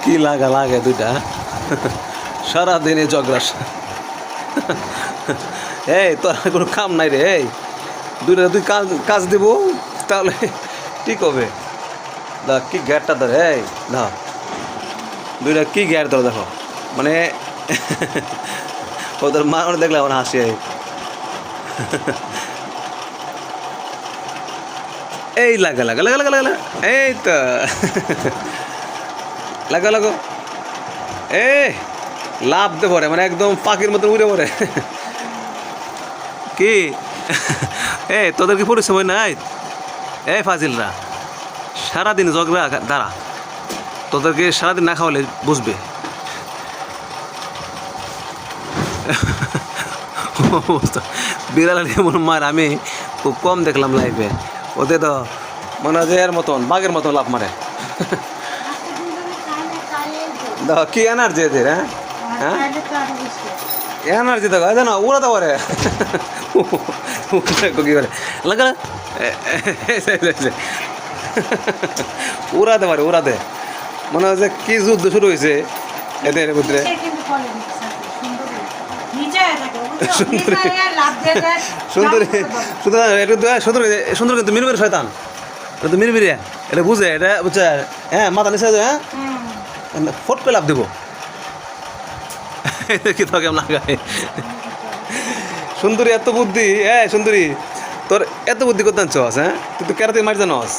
কি লাগা লাগে দুইটা সারাদিনে ঝগড়া এই তোর কোনো কাম নাই রে এই দুইটা তুই কাজ কাজ দিব তাহলে ঠিক হবে দা কি গ্যারটা ধরে এই না দুইটা কি গ্যার ধরো দেখো মানে ওদের মা দেখলে আমার হাসি এই লাগা লাগা লাগা লাগা লাগা এই তো লাগা লাগো এ লাভ দে পরে মানে একদম পাখির মতন উড়ে পড়ে কি এ তোদের কি পরিশ্রম নাই এই ফাজিলরা সারাদিন ঝগড়া দাঁড়া তোদেরকে সারাদিন না খাওয়ালে বুঝবে বিড়াল এমন মার আমি খুব কম দেখলাম লাইফে ওদের তো মনে হয় এর মতন বাঘের মতন লাভ মারে দেখো কি এনার্জি এদের হ্যাঁ এনার্জি দেখো জানো উড়াতে পারে কি করে লাগা উড়াতে পারে উড়াতে মনে হয় যে কি যুদ্ধ শুরু হয়েছে এদের ভিতরে সুন্দরী সুন্দর কিন্তু মিরমির শয়তান এটা তো মিরমিরিয়া এটা বুঝে এটা বুঝছে হ্যাঁ মাথা নিচে হ্যাঁ ফট করে লাভ দেবো কি তো কেমন লাগায় সুন্দরী এত বুদ্ধি হ্যাঁ সুন্দরী তোর এত বুদ্ধি করতে আনছ হ্যাঁ তুই তো কেরাতে মারি জানস